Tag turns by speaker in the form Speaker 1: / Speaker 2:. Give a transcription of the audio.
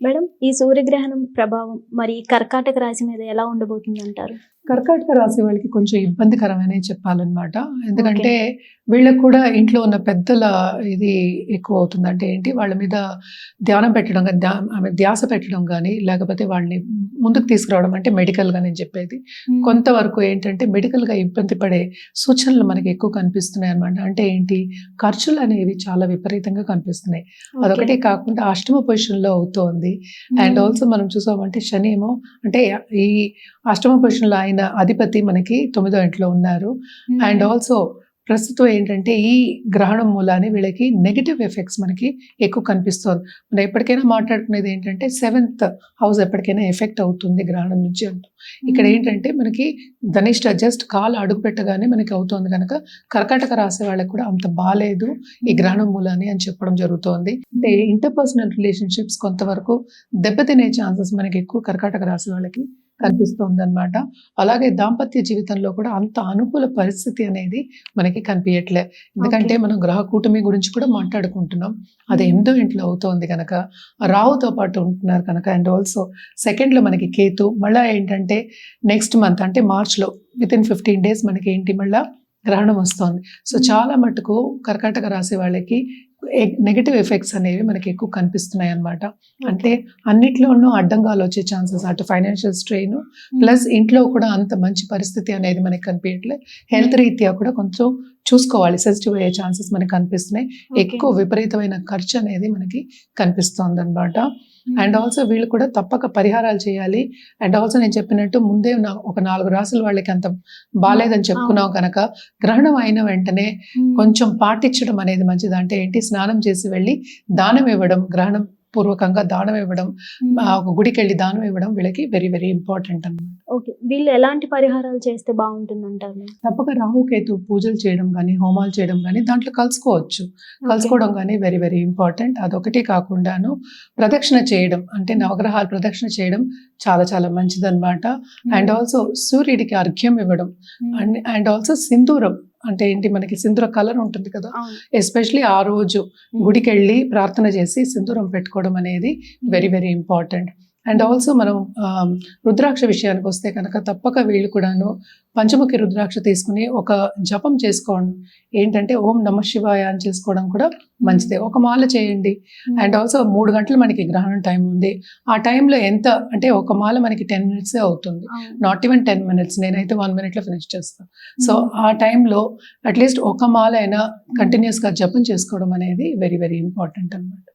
Speaker 1: Madam, ఈ సూర్యగ్రహణం ప్రభావం మరి కర్కాటక రాశి మీద ఎలా ఉండబోతుందంటారు?
Speaker 2: కర్కాటక రాశి వాళ్ళకి కొంచెం ఇబ్బందికరమనే చెప్పాలన్నమాట.
Speaker 1: ఓకే.
Speaker 2: ఎందుకంటే వీళ్ళకి కూడా ఇంట్లో ఉన్న పెద్దల ఇది ఎక్కువ అవుతుంది. అంటే ఏంటి వాళ్ళ మీద ధ్యానం పెట్టడం గాని, ధ్యాస పెట్టడం గాని, లేకపోతే వాళ్ళని ముందుకు తీసుకురావడం అంటే మెడికల్‌గా నేను చెప్పేది.
Speaker 1: హ్మ్.
Speaker 2: కొంతవరకు ఏంటంటే మెడికల్‌గా ఇబ్బంది పడే సూచనలు మనకి ఎక్కువ కనిపిస్తున్నాయన్నమాట. అంటే ఏంటి ఖర్చులనేవి చాలా విపరీతంగా కనిపిస్తున్నాయి.
Speaker 1: ఓకే.
Speaker 2: అదొకటే కాకుండా అష్టమ పొజిషన్‌లో అవుతోంది. అండ్
Speaker 1: హ్మ్.
Speaker 2: ఆల్సో మనం చూసామంటే శని ఏమో అంటే ఈ అష్టమ పొజిషన్‌లో ఆయన అధిపతి మనకి 9థ్ ఇంట్లో ఉన్నారు. అండ్
Speaker 1: హ్మ్.
Speaker 2: ఆల్సో ప్రస్తుతం ఏంటంటే ఈ గ్రహణం మూలాన వీళ్ళకి నెగెటివ్ ఎఫెక్ట్స్ మనకి ఎక్కువ కనిపిస్తోంది. మనం ఎప్పటికైనా మాట్లాడుకునేది ఏంటంటే 7th హౌస్ ఎప్పటికైనా ఎఫెక్ట్ అవుతుంది గ్రహణం నుంచి అంటాం. ఇక్కడ
Speaker 1: హ్మ్.
Speaker 2: ఏంటంటే మనకి ధనిష్ట జస్ట్ కాలు అడుగు పెట్టగానే మనకి అవుతోంది గనక కర్కాటక రాశి వాళ్ళకి కూడా అంత బాలేదు ఈ గ్రహణం మూలాని అని చెప్పడం జరుగుతోంది. అంటే ఇంటర్పర్సనల్ రిలేషన్‌షిప్స్ కొంతవరకు దెబ్బతినే ఛాన్సెస్ మనకి ఎక్కువ కర్కాటక రాశి వాళ్ళకి కనిపిస్తోందనమాట. అలాగే దాంపత్య జీవితంలో కూడా అంత అనుకూల పరిస్థితి అనేది మనకి కనిపియట్లే. ఎందుకంటే
Speaker 1: ఓకే.
Speaker 2: మనం గ్రహ కూటమి గురించి కూడా మాట్లాడుకుంటున్నాం. అది
Speaker 1: హ్మ్.
Speaker 2: 8థ్ ఇంట్లో అవుతోంది గనక, రాహుతో పాటు ఉంటున్నారు కనుక అండ్ ఆల్సో సెకండ్‌లో మనకి కేతు. మళ్ళా ఏంటంటే నెక్స్ట్ మంత్ అంటే మార్చ్‌లో వితిన్ 15 డేస్ మనకేంటి మళ్ళా గ్రహణం వస్తోంది. సో,
Speaker 1: హ్మ్.
Speaker 2: చాలా మటుకు కర్కాటక రాశి వాళ్ళకి నెగెటివ్ ఎఫెక్ట్స్ అనేవి మనకి ఎక్కువ కనిపిస్తున్నాయన్నమాట. అంటే
Speaker 1: ఓకే.
Speaker 2: అన్నిట్లోనూ అడ్డంగాలొచ్చే ఛాన్సెస్ అటు ఫైనాన్షియల్ స్ట్రెయిన్ ప్లస్ ఇంట్లో కూడా అంత మంచి పరిస్థితి అనేది మనకి కనిపియట్లే. హెల్త్
Speaker 1: హ్మ్.
Speaker 2: రీత్యా కూడా కొంచెం చూసుకోవాలి. సెన్సిటివ్ అయ్యే ఛాన్సెస్ మనకు కనిపిస్తున్నాయి.
Speaker 1: ఓకే.
Speaker 2: ఎక్కువ విపరీతమైన ఖర్చు అనేది మనకి కనిపిస్తోందనమాట. అండ్
Speaker 1: హ్మ్.
Speaker 2: ఆల్సో వీళ్ళు కూడా తప్పక పరిహారాలు చేయాలి. అండ్ ఆల్సో నేను చెప్పినట్టు ముందే ఒక 4 రాసుల వాళ్ళకి అంత బాలేదని
Speaker 1: అవును.
Speaker 2: చెప్పుకున్నాం కనుక గ్రహణం అయిన వెంటనే
Speaker 1: హ్మ్.
Speaker 2: కొంచెం పాటించడం అనేది మంచిది. అంటే ఏంటి స్నానం చేసి వెళ్ళి దానం ఇవ్వడం, గ్రహణం పూర్వకంగా దానం ఇవ్వడం,
Speaker 1: హ్మ్.
Speaker 2: ఒక గుడికెళ్ళి దానం ఇవ్వడం వీళ్ళకి వెరీ వెరీ ఇంపార్టెంట్ అన్నమాట.
Speaker 1: ఓకే. వీళ్ళు ఎలాంటి పరిహారాలు చేస్తే బావుంటుందంటారు మేడం?
Speaker 2: తప్పక రాహుకేతు పూజలు చేయడం గాని, హోమాలు చేయడం గాని దాంట్లో కలుసుకోవచ్చు.
Speaker 1: ఓకే.
Speaker 2: కలుసుకోవడం గాని వెరీ వెరీ ఇంపార్టెంట్. అదొకటే కాకుండాను ప్రదక్షిణ చేయడం అంటే నవగ్రహాల ప్రదక్షిణ చేయడం చాలా చాలా మంచిదన్నమాట. అండ్
Speaker 1: హ్మ్.
Speaker 2: ఆల్సో సూర్యుడికి అర్ఘ్యం ఇవ్వడం
Speaker 1: హ్మ్.
Speaker 2: అండ్ ఆల్సో సింధూరం అంటే ఏంటి మనకి సింధూర కలర్ ఉంటుంది కదా!
Speaker 1: అవును.
Speaker 2: ఎస్పెషల్లీ ఆ రోజు
Speaker 1: హ్మ్.
Speaker 2: గుడికెళ్ళి ప్రార్థన చేసి సింధూరం పెట్టుకోవడం అనేది వెరీ
Speaker 1: హ్మ్.
Speaker 2: Very important. అండ్
Speaker 1: హ్మ్.
Speaker 2: ఆల్సో మనం రుద్రాక్ష విషయానికొస్తే కనుక తప్పక వీళ్ళు కూడాను పంచముఖి రుద్రాక్ష తీసుకొని ఒక జపం చేసుకోవడం. ఏంటంటే ఓం నమః శివాయ అని చేసుకోవడం కూడా మంచిదే. ఒక మాల చేయండి. అండ్ ఆల్సో 3 గంటలు మనకి గ్రహణం టైం ఉంది. ఆ టైంలో ఎంత అంటే ఒక మాల మనకి 10 మినిట్సే అవుతుంది.
Speaker 1: అవును.
Speaker 2: Not even 10 minutes. నేనైతే 1 మినిట్‌లో ఫినిష్ చేస్తా. సో,
Speaker 1: హ్మ్.
Speaker 2: ఆ టైంలో అట్‌లీస్ట్ ఒక మాల అయినా కంటిన్యూయస్‌గా జపం చేసుకోవడం అనేది వెరీ వెరీ ఇంపార్టెంట్ అన్నమాట.